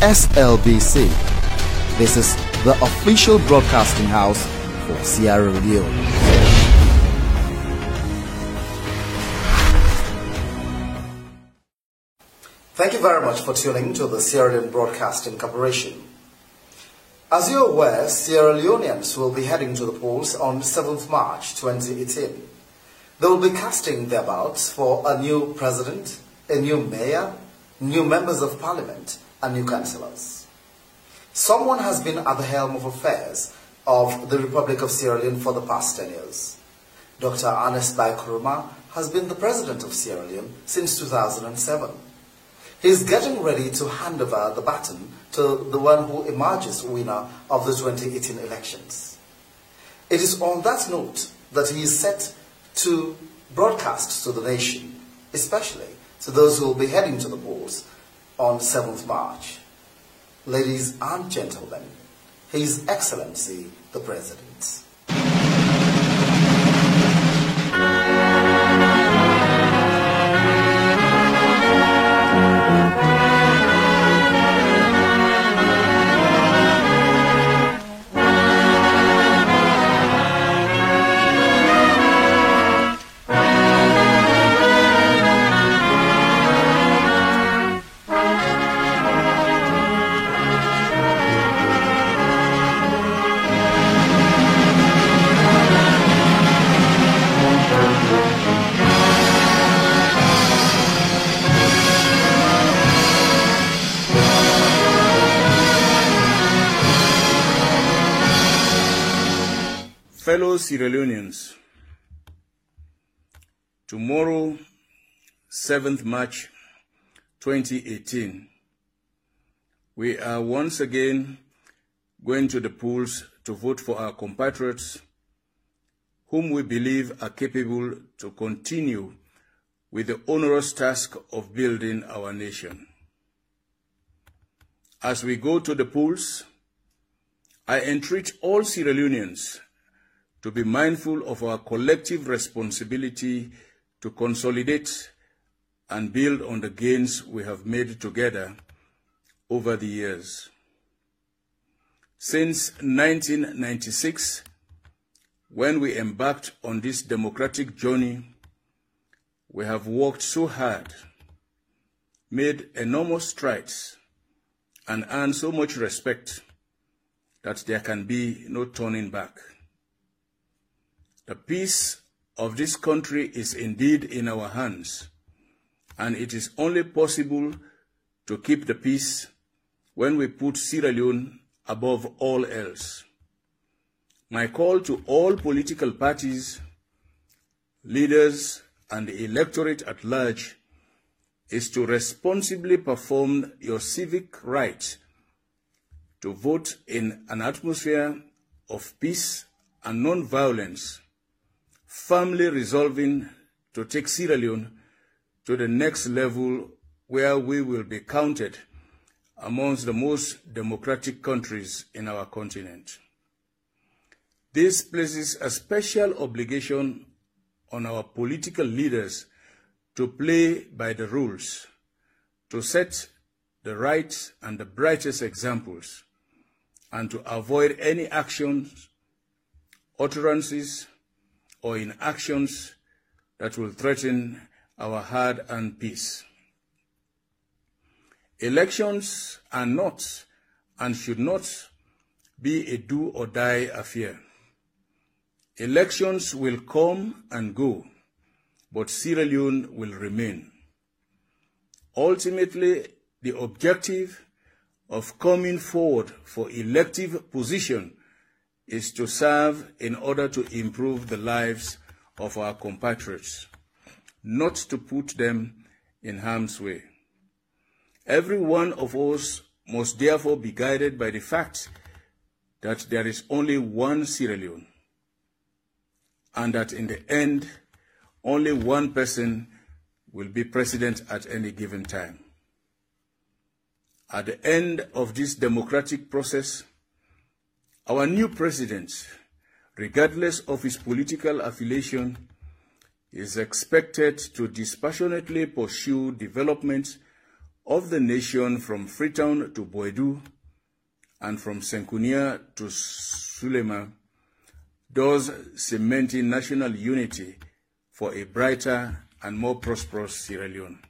SLBC. This is the official broadcasting house for Sierra Leone. Thank you very much for tuning to the Sierra Leone Broadcasting Corporation. As you're aware, Sierra Leoneans will be heading to the polls on 7th March 2018. They will be casting their ballots for a new president, a new mayor, new members of parliament, and new councillors. Someone has been at the helm of affairs of the Republic of Sierra Leone for the past 10 years. Dr. Koroma has been the president of Sierra Leone since 2007. He is getting ready to hand over the baton to the one who emerges winner of the 2018 elections. It is on that note that he is set to broadcast to the nation, especially to those who will be heading to the polls on 7th March. Ladies and gentlemen, His Excellency the President. Fellow Sierra Leoneans, tomorrow, 7th March 2018, we are once again going to the polls to vote for our compatriots whom we believe are capable to continue with the onerous task of building our nation. As we go to the polls, I entreat all Sierra Leoneans to be mindful of our collective responsibility to consolidate and build on the gains we have made together over the years. Since 1996, when we embarked on this democratic journey, we have worked so hard, made enormous strides, and earned so much respect that there can be no turning back. The peace of this country is indeed in our hands, and it is only possible to keep the peace when we put Sierra Leone above all else. My call to all political parties, leaders, and the electorate at large is to responsibly perform your civic right to vote in an atmosphere of peace and non-violence, firmly resolving to take Sierra Leone to the next level where we will be counted amongst the most democratic countries in our continent. This places a special obligation on our political leaders to play by the rules, to set the right and the brightest examples, and to avoid any actions, utterances, or inactions that will threaten our hard-earned peace. Elections are not and should not be a do-or-die affair. Elections will come and go, but Sierra Leone will remain. Ultimately, the objective of coming forward for elective position is to serve in order to improve the lives of our compatriots, not to put them in harm's way. Every one of us must therefore be guided by the fact that there is only one Sierra Leone, and that in the end, only one person will be president at any given time. At the end of this democratic process, our new president, regardless of his political affiliation, is expected to dispassionately pursue development of the nation from Freetown to Boedu and from Senkunia to Sulema, thus cementing national unity for a brighter and more prosperous Sierra Leone.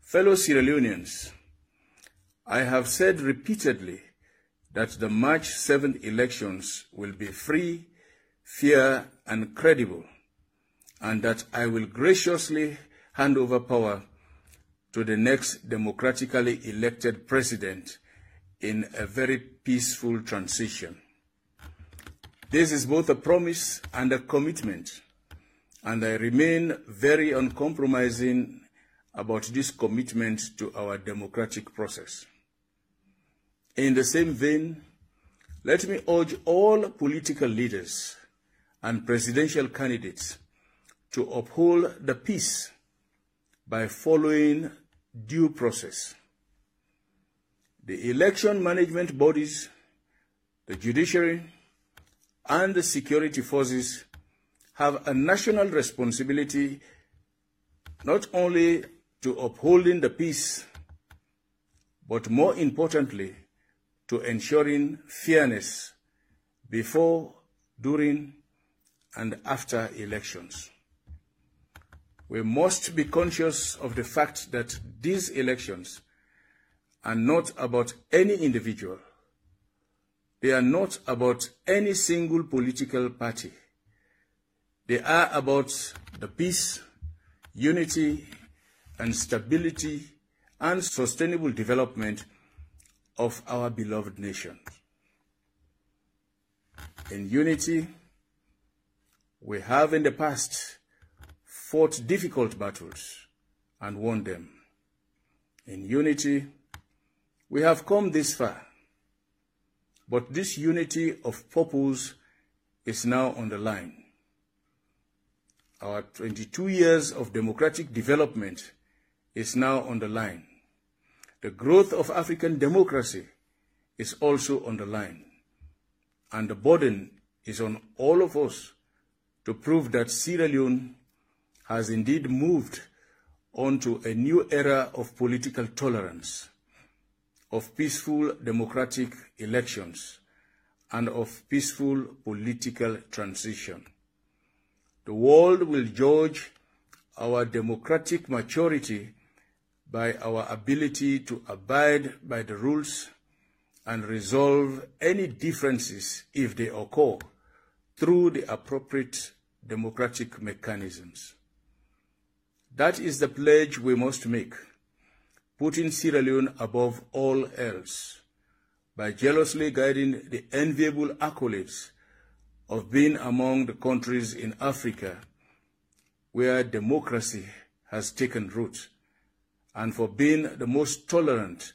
Fellow Sierra Leoneans, I have said repeatedly that the March 7th elections will be free, fair, and credible, and that I will graciously hand over power to the next democratically elected president in a very peaceful transition. This is both a promise and a commitment, and I remain very uncompromising about this commitment to our democratic process. In the same vein, let me urge all political leaders and presidential candidates to uphold the peace by following due process. The election management bodies, the judiciary, and the security forces have a national responsibility not only to upholding the peace, but more importantly, to ensuring fairness before, during, and after elections. We must be conscious of the fact that these elections are not about any individual. They are not about any single political party. They are about the peace, unity, and stability and sustainable development of our beloved nation. In unity, we have in the past fought difficult battles and won them. In unity, we have come this far, but this unity of purpose is now on the line. Our 22 years of democratic development is now on the line. The growth of African democracy is also on the line, and the burden is on all of us to prove that Sierra Leone has indeed moved onto a new era of political tolerance, of peaceful democratic elections, and of peaceful political transition. The world will judge our democratic maturity by our ability to abide by the rules and resolve any differences, if they occur, through the appropriate democratic mechanisms. That is the pledge we must make, putting Sierra Leone above all else, by jealously guiding the enviable accolades of being among the countries in Africa where democracy has taken root, and for being the most tolerant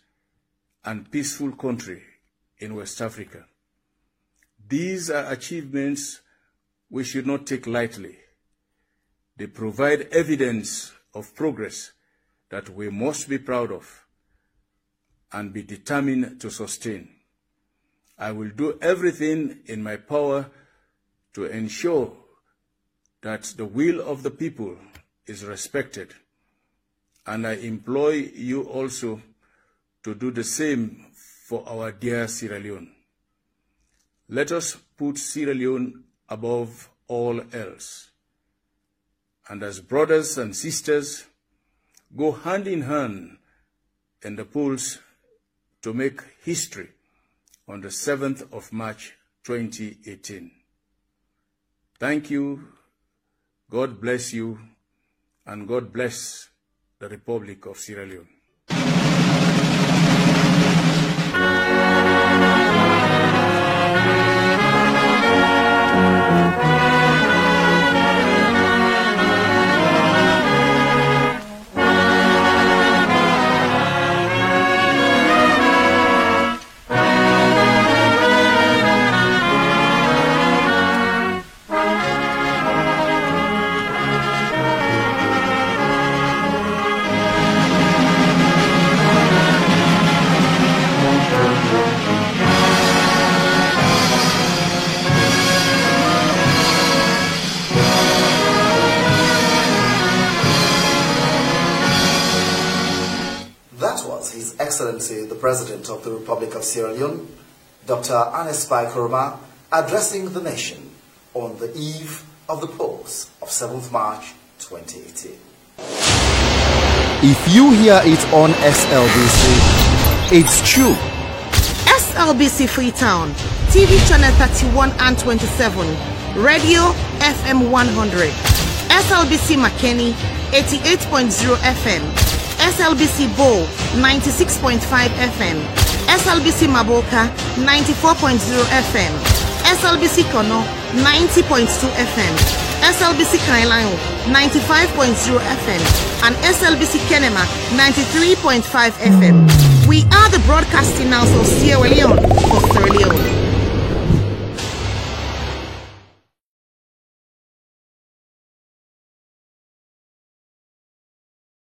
and peaceful country in West Africa. These are achievements we should not take lightly. They provide evidence of progress that we must be proud of and be determined to sustain. I will do everything in my power to ensure that the will of the people is respected, and I implore you also to do the same for our dear Sierra Leone. Let us put Sierra Leone above all else, and as brothers and sisters, go hand in hand in the polls to make history on the 7th of March 2018. Thank you, God bless you, and God bless the Republic of Sierra Leone. Excellency, the President of the Republic of Sierra Leone, Dr. Koroma, addressing the nation on the eve of the polls of 7th March 2018. If you hear it on SLBC, it's true. SLBC Freetown, TV channel 31 and 27, radio FM 100, SLBC Makeni 88.0 FM, SLBC Bo 96.5 FM, SLBC Maboka 94.0 FM, SLBC Kono 90.2 FM, SLBC Kailayo 95.0 FM, and SLBC Kenema 93.5 FM. We are the broadcasting house of Sierra Leone for Sierra Leone.